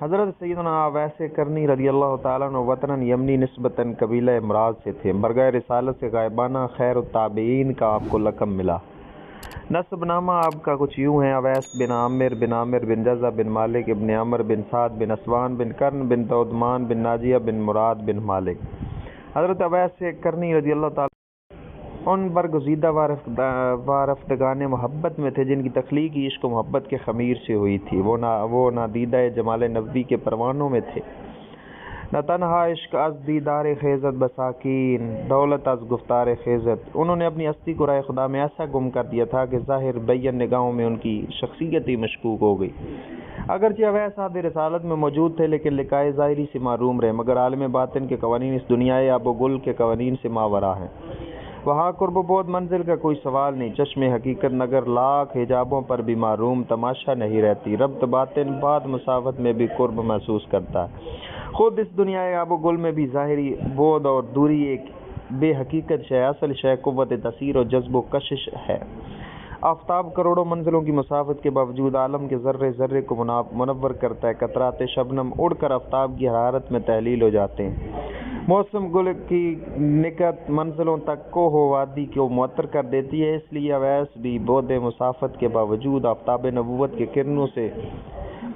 حضرت سیدنا اویس کرنی رضی اللہ تعالیٰ عنہ وطن یمنی نسبتاً قبیلہ امراض سے تھے۔ برگہ رسالت سے غائبانہ خیر التابعین کا آپ کو لقب ملا۔ نسب نامہ آپ کا کچھ یوں ہے: اویس بن عامر بن جزا بن مالک بن عمر بن سعد بن اسوان بن کرن بن دودمان بن ناجیہ بن مراد بن مالک۔ حضرت اویس کرنی رضی اللہ تعالیٰ ان برگزیدہ وارفتگان محبت میں تھے جن کی تخلیق عشق و محبت کے خمیر سے ہوئی تھی۔ وہ نادیدہ جمال نبوی کے پروانوں میں تھے۔ نہ تنہا عشق از دیدار خیزت بساکین، دولت از گفتار خیزت۔ انہوں نے اپنی ہستی کو رائے خدا میں ایسا گم کر دیا تھا کہ ظاہر بین نگاہوں میں ان کی شخصیت ہی مشکوک ہو گئی۔ اگرچہ اویس عہد رسالت میں موجود تھے لیکن لقائے ظاہری سے محروم رہے، مگر عالم باطن کے قوانین اس دنیائے آب و گل کے قوانین سے ماورا ہیں۔ وہاں قرب و بعد منزل کا کوئی سوال نہیں، چشم حقیقت نگر لاکھ حجابوں پر بھی معروم تماشا نہیں رہتی، ربط باطن بعد مسافت میں بھی قرب محسوس کرتا ہے۔ خود اس دنیا آب و گل میں بھی ظاہری بعد اور دوری ایک بے حقیقت شے، اصل شے قوت تاثیر و جذب و کشش ہے۔ آفتاب کروڑوں منزلوں کی مسافت کے باوجود عالم کے ذرے ذرے کو منور کرتا ہے۔ قطرات شبنم اڑ کر آفتاب کی حرارت میں تحلیل ہو جاتے ہیں۔ موسم گل کی نکت منزلوں تک کوہ و وادی کو معطر کر دیتی ہے۔ اس لیے اویس بھی بعد مسافت کے باوجود آفتاب نبوت کے کرنوں سے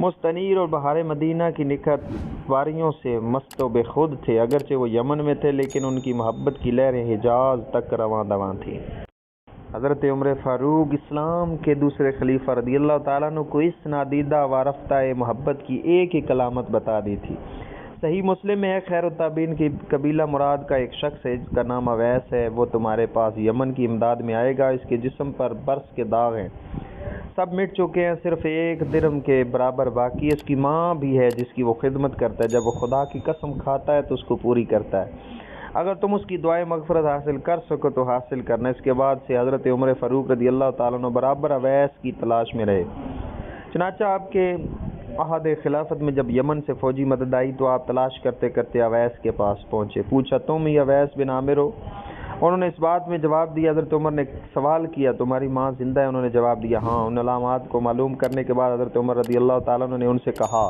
مستنیر اور بہار مدینہ کی نکت واریوں سے مست و بے خود تھے۔ اگرچہ وہ یمن میں تھے لیکن ان کی محبت کی لہریں حجاز تک رواں دواں تھیں۔ حضرت عمر فاروق اسلام کے دوسرے خلیفہ رضی اللہ تعالیٰ عنہ کو اس نادیدہ وارفتہ محبت کی ایک علامت بتا دی تھی۔ صحیح مسلم میں ہے، خیر التابعین کی قبیلہ مراد کا ایک شخص ہے جس کا نام اویس ہے، وہ تمہارے پاس یمن کی امداد میں آئے گا۔ اس کے جسم پر برس کے داغ ہیں، سب مٹ چکے ہیں، صرف ایک درم کے برابر باقی ہے۔ اس کی ماں بھی ہے جس کی وہ خدمت کرتا ہے، جب وہ خدا کی قسم کھاتا ہے تو اس کو پوری کرتا ہے۔ اگر تم اس کی دعائیں مغفرت حاصل کر سکو تو حاصل کرنا۔ اس کے بعد سے حضرت عمر فاروق رضی اللہ تعالیٰ عنہ برابر اویس کی تلاش میں رہے۔ چنانچہ آپ کے عہد خلافت میں جب یمن سے فوجی مدد آئی تو آپ تلاش کرتے کرتے اویس کے پاس پہنچے۔ پوچھا، تم ہی اویس بن عامر ہو؟ انہوں نے اس بات میں جواب دیا۔ حضرت عمر نے سوال کیا، تمہاری ماں زندہ ہے؟ انہوں نے جواب دیا، ہاں۔ ان علامات کو معلوم کرنے کے بعد حضرت عمر رضی اللہ تعالیٰ عنہ نے ان سے کہا،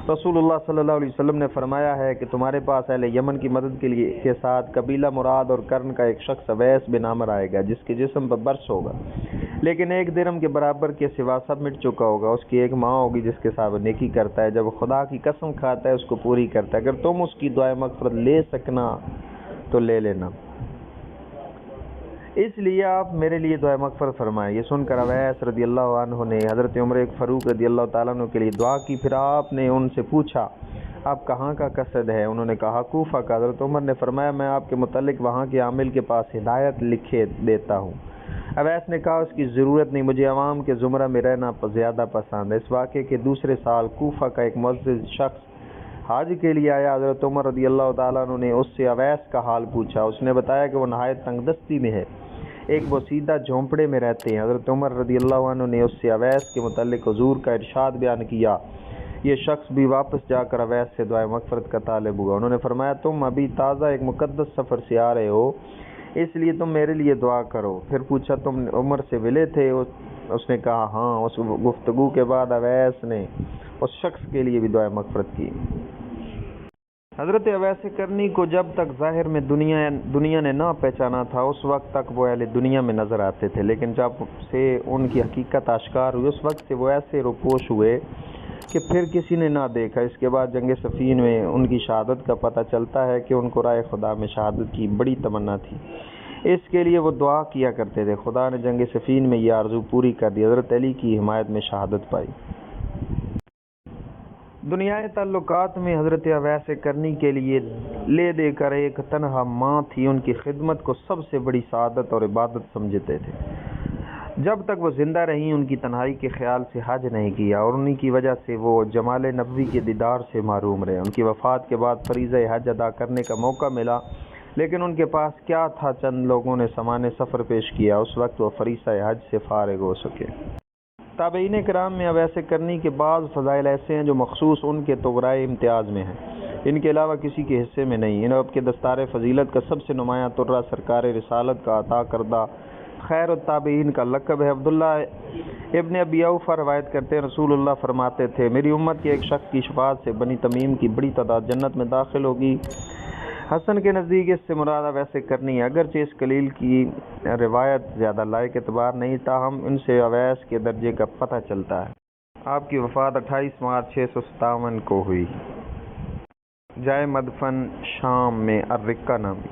رسول اللہ صلی اللہ علیہ وسلم نے فرمایا ہے کہ تمہارے پاس اہل یمن کی مدد کے ساتھ قبیلہ مراد اور کرن کا ایک شخص اویس بن عامر آئے گا جس کے جسم پر برس ہوگا، لیکن ایک درم کے برابر کے سوا سب مٹ چکا ہوگا۔ اس کی ایک ماں ہوگی جس کے ساتھ وہ نیکی کرتا ہے، جب وہ خدا کی قسم کھاتا ہے اس کو پوری کرتا ہے۔ اگر تم اس کی دعائیں مغفرت لے سکنا تو لے لینا، اس لیے آپ میرے لیے دعائیں مغفرت فرمائیں۔ یہ سن کر اویس رضی اللہ عنہ نے حضرت عمر فاروق رضی اللہ تعالیٰ عنہ کے لیے دعا کی۔ پھر آپ نے ان سے پوچھا، آپ کہاں کا قصد ہے؟ انہوں نے کہا، کوفہ کا۔ حضرت عمر نے فرمایا، میں آپ کے متعلق وہاں کے عامل کے پاس ہدایت لکھے دیتا ہوں۔ اویس نے کہا، اس کی ضرورت نہیں، مجھے عوام کے زمرہ میں رہنا زیادہ پسند ہے۔ اس واقعے کے دوسرے سال کوفہ کا ایک معزز شخص حج کے لیے آیا۔ حضرت عمر رضی اللہ تعالیٰ عنہ نے اس سے اویس کا حال پوچھا۔ اس نے بتایا کہ وہ نہایت تنگ دستی میں ہے، ایک بوسیدہ جھونپڑے میں رہتے ہیں۔ حضرت عمر رضی اللہ عنہ نے اس سے اویس کے متعلق حضور کا ارشاد بیان کیا۔ یہ شخص بھی واپس جا کر اویس سے دعائیں مغفرت کا طالب ہوا۔ انہوں نے فرمایا، تم ابھی تازہ ایک مقدس سفر سے آ رہے ہو، اس لیے تم میرے لیے دعا کرو۔ پھر پوچھا، تم عمر سے ملے تھے؟ اس نے کہا، ہاں۔ اس گفتگو کے بعد اویس نے اس شخص کے لیے بھی دعائیں مغفرت کی۔ حضرت اویس کرنی کو جب تک ظاہر میں دنیا نے نہ پہچانا تھا اس وقت تک وہ اہل دنیا میں نظر آتے تھے، لیکن جب سے ان کی حقیقت آشکار ہوئی اس وقت سے وہ ایسے روپوش ہوئے کہ پھر کسی نے نہ دیکھا۔ اس کے بعد جنگ صفین میں ان کی شہادت کا پتہ چلتا ہے کہ ان کو رائے خدا میں شہادت کی بڑی تمنا تھی، اس کے لیے وہ دعا کیا کرتے تھے۔ خدا نے جنگ صفین میں یہ آرزو پوری کر دی، حضرت علی کی حمایت میں شہادت پائی۔ دنیائے تعلقات میں حضرت اویس کرنی کے لیے لے دے کر ایک تنہا ماں تھی، ان کی خدمت کو سب سے بڑی سعادت اور عبادت سمجھتے تھے۔ جب تک وہ زندہ رہیں ان کی تنہائی کے خیال سے حج نہیں کیا اور انہی کی وجہ سے وہ جمال نبوی کے دیدار سے محروم رہے۔ ان کی وفات کے بعد فریضہ حج ادا کرنے کا موقع ملا، لیکن ان کے پاس کیا تھا؟ چند لوگوں نے سامان سفر پیش کیا، اس وقت وہ فریضہ حج سے فارغ ہو سکے۔ تابعین کرام میں اویس کرنی کے بعض فضائل ایسے ہیں جو مخصوص ان کے طغرائے امتیاز میں ہیں، ان کے علاوہ کسی کے حصے میں نہیں۔ ان آپ کے دستار فضیلت کا سب سے نمایاں طرہ سرکار رسالت کا عطا کردہ خیر التابعین کا لقب ہے۔ عبداللہ ابن ابی اوفا روایت کرتے ہیں رسول اللہ فرماتے تھے میری امت کے ایک شخص کی شفاعت سے بنی تمیم کی بڑی تعداد جنت میں داخل ہوگی۔ حسن کے نزدیک اس سے مراد ویسے کرنی ہے، اگرچہ اس قلیل کی روایت زیادہ لائق اعتبار نہیں، تاہم ان سے اویس کے درجے کا پتہ چلتا ہے۔ آپ کی وفات 28 مارچ 657 کو ہوئی۔ جائے مدفن شام میں الرقہ نامی